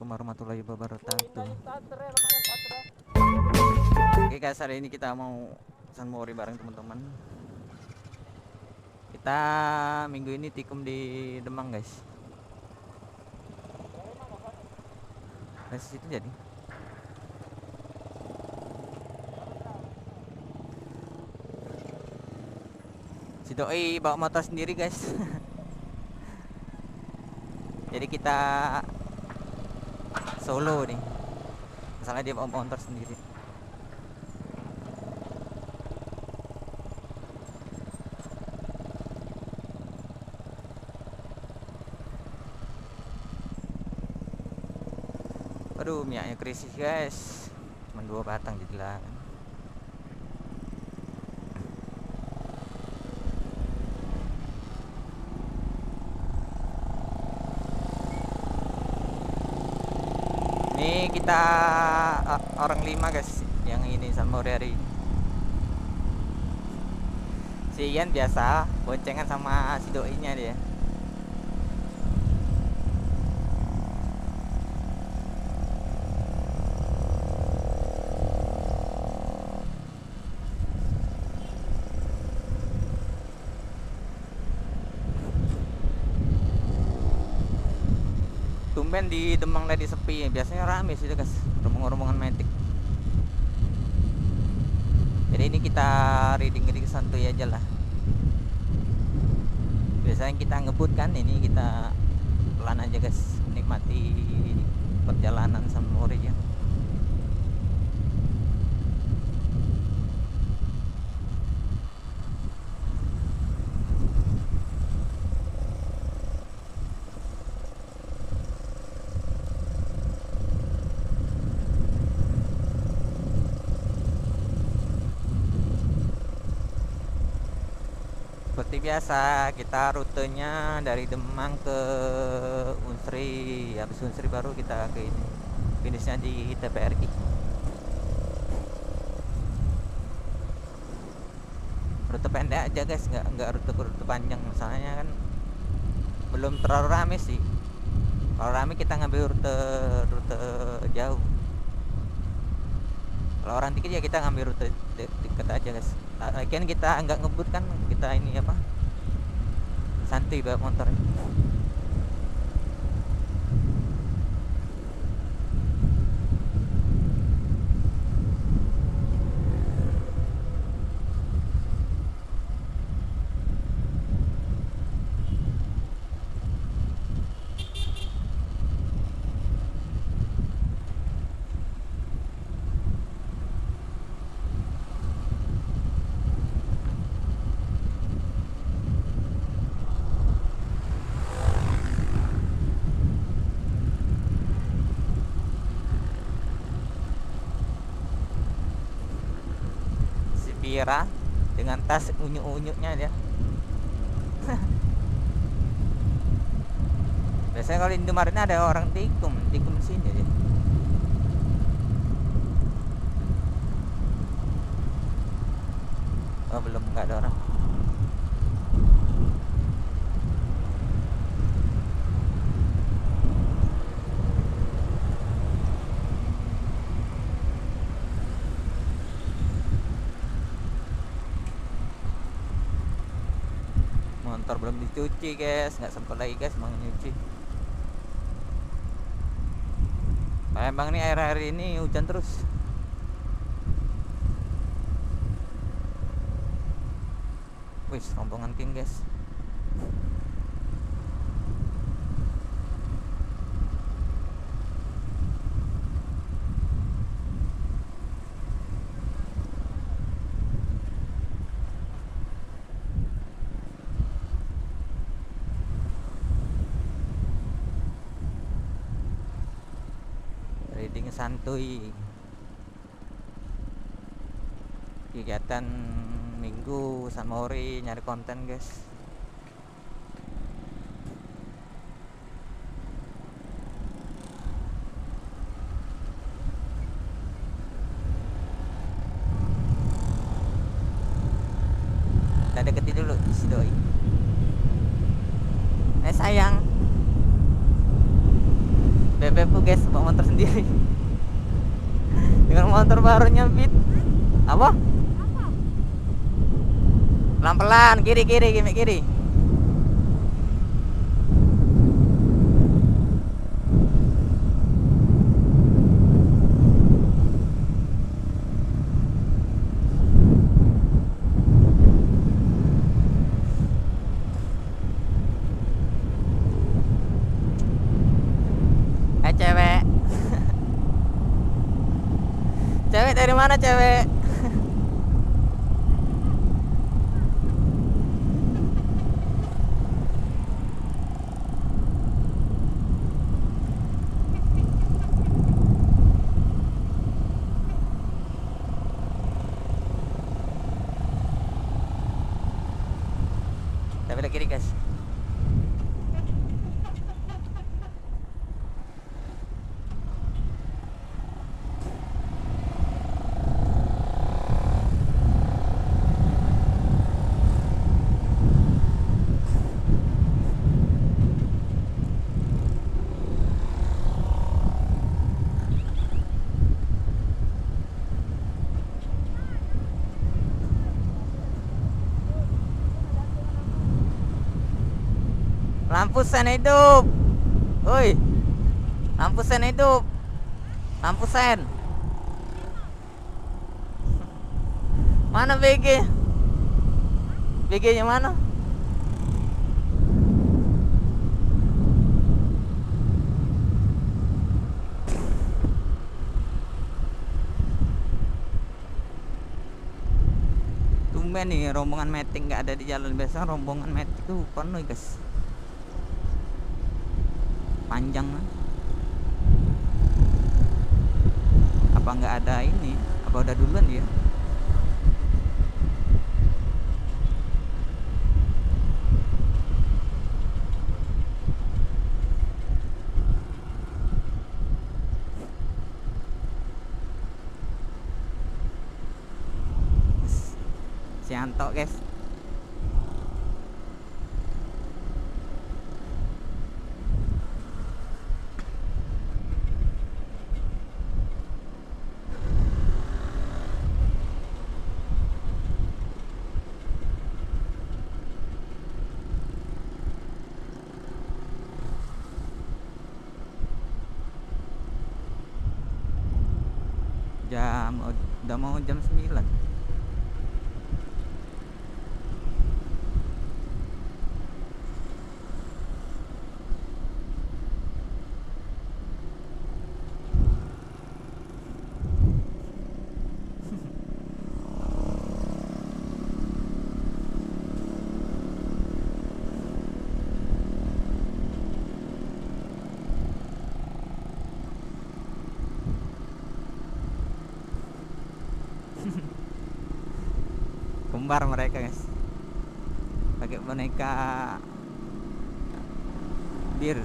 Assalamualaikum warahmatullahi wabarakatuh. Oke guys, hari ini kita mau San Mori bareng teman-teman. Kita minggu ini tikum di Demang guys. Dari situ jadi. Si Doi bawa motor sendiri guys. Jadi kita solo nih. Masalahnya dia bawa motor sendiri. Aduh, minyaknya krisis guys. Cuma 2 batang jadilah. Ini kita orang 5 guys yang ini San Mori hari ini. Si Ian biasa boncengan sama si Doi-nya dia. Tumben di Demang tadi sepi, biasanya rame sih guys, rombongan metik. Jadi ini kita reading santuy aja lah. Biasanya kita ngebut kan, ini kita pelan aja guys, menikmati perjalanan San Mori ya. Seperti biasa kita rutenya dari Demang ke Unsri, habis Unsri baru kita ke ini, finishnya di TPRI. Rute pendek aja guys, nggak rute panjang, misalnya kan belum terlalu rame sih. Kalau rame kita ngambil rute jauh. Kalau orang dikit ya kita ngambil rute dekat aja guys. Lagian kita nggak ngebut kan, kita ini apa, santai bawa motor. Pira dengan tas unyuk-unyuknya dia. Biasanya kalau Indomaret ada orang tikum sini dia. Oh belum, nggak ada orang. Motor belum dicuci guys, nggak sempat lagi guys mau nyuci. Emang nih air-air ini hujan terus. Wih, rombongan King guys. Reading santuy, kegiatan minggu San Mori, nyari konten guys. Kita deketin dulu si Doi. Sayang, BB Beppu guys, bawa motor sendiri. Dengan motor barunya Beat. Apa? Pelan-pelan, kiri kiri. Cewek. Cewek dari mana cewek? Kita belok kiri guys. Lampu sen hidup. Woi. Lampu sen hidup. Lampu sen. Mana BG? BG-nya mana? Tumben nih rombongan meeting nggak ada di jalan. Biasa rombongan meeting tuh penuh guys. Panjang. Apa nggak ada ini? Apa udah duluan dia? Sianto guys. Udah mau jam 9. Kembar mereka guys, pakai boneka bir.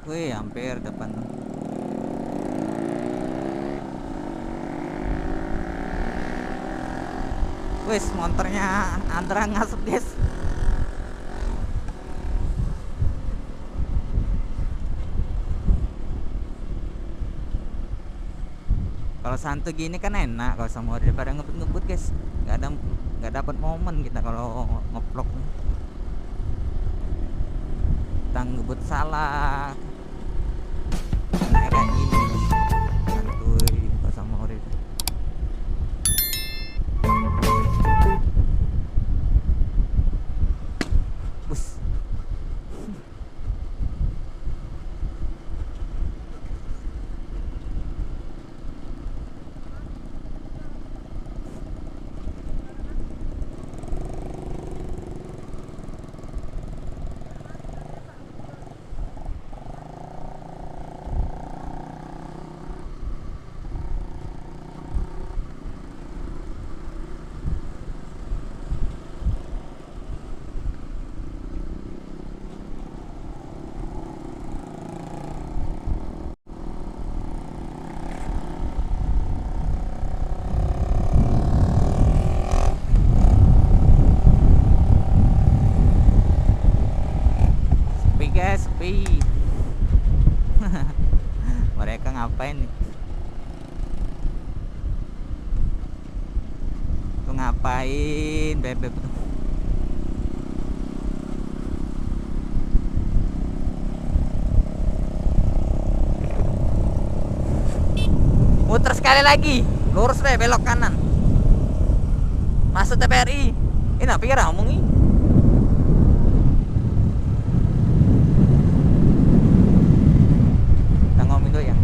Wih, hampir depan. Wis, motornya Andra ngasep guys. Kalau santu gini kan enak, kalau sama daripada ngebut-ngebut guys. Nggak dapat momen kita kalau ngeplok. Kita ngebut salah. Kayak gini. Santuy kalau sama orang. Bus. Mereka ngapain nih? Tuh ngapain bebek tuh? Muter sekali lagi, lurus deh, belok kanan, masuk TPRI. Ini apa ya ngomongin? Kita ngomongin tuh ya.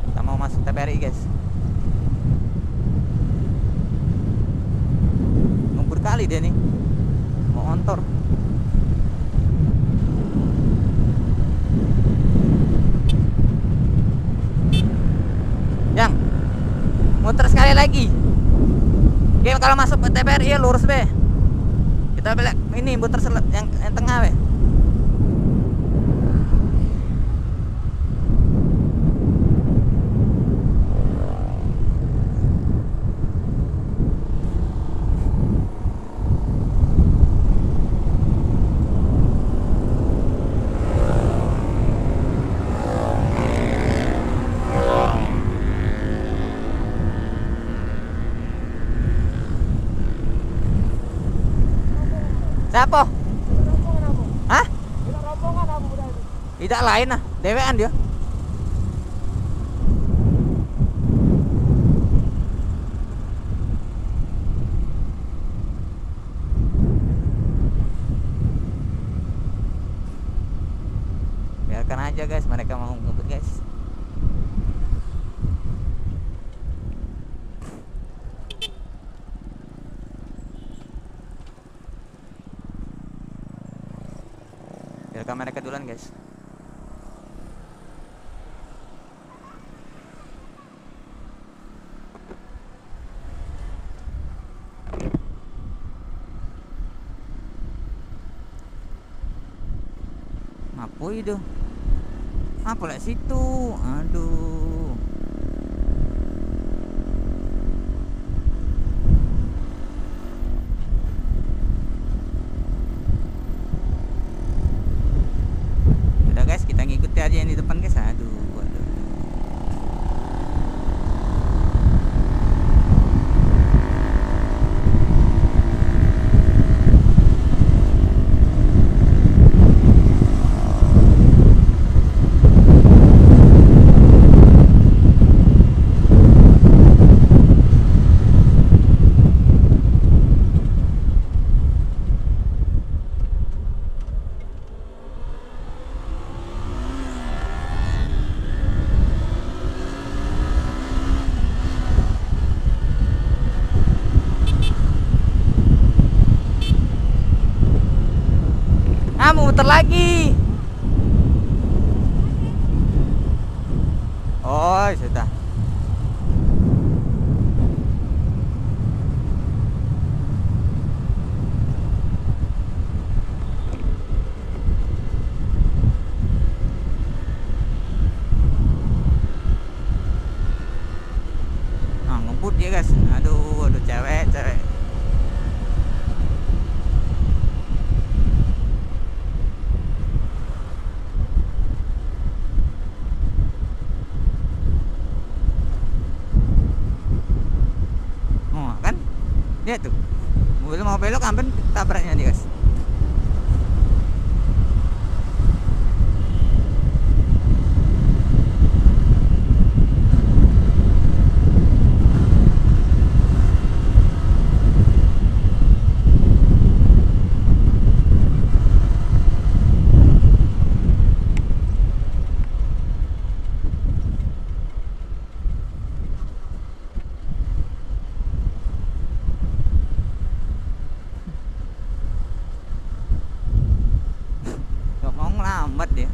Kita mau masuk TPRI guys. Ngumpul kali dia nih, mau ontor. Yang muter sekali lagi. Oke, kalau masuk ke TPRI ya lurus be. Kita belok ini muter yang tengah be. Siapa? Hah? Tidak lain ah, dewean dia. Biarkan aja guys, mereka mau ngebut guys. Biarkan mereka duluan guys. Apa itu? Apa lah situ? Aduh. Udah guys, kita ngikuti aja yang di depan guys. Aduh, aduh. Mau muter lagi. Oh, sudah. Ah, ngumpul dia guys. Aduh, aduh cewek. Lihat tuh, mobil mau belok hampir tabraknya dia guys. Lambat dia.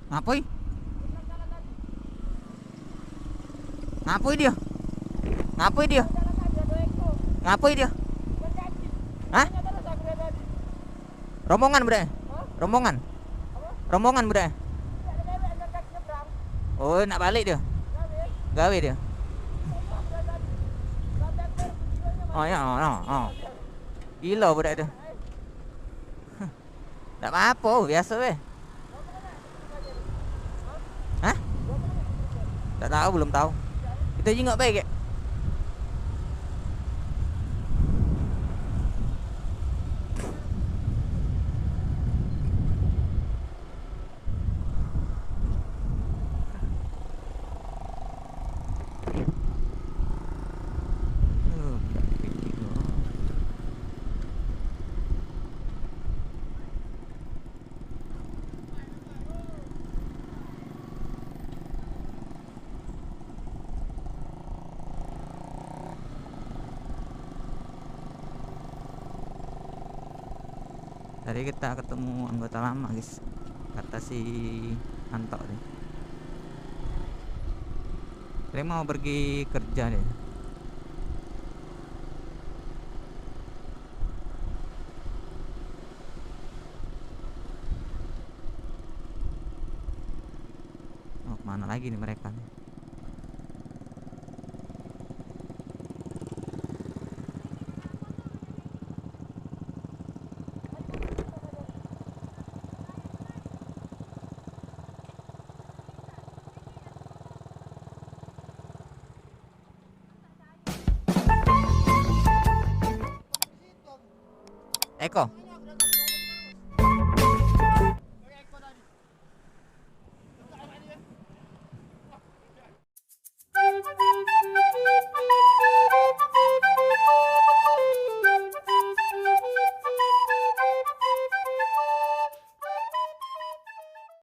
Ngapoi? Ngapoi dia? Ngapoi dia? Ngapoi dia? Hah? Rombongan bre? Rombongan? Rombongan bre? Oh, nak balik dia? Gawe dia? Oh ya, oh. Gila budak tu. Tak apa-apa, biasa weh. Hah? Tak tahu, belum tahu. Kita jengok baik ke? Tadi kita ketemu anggota lama guys, kata si Anto nih. Dia mau pergi kerja deh. Oh, kemana lagi nih mereka nih?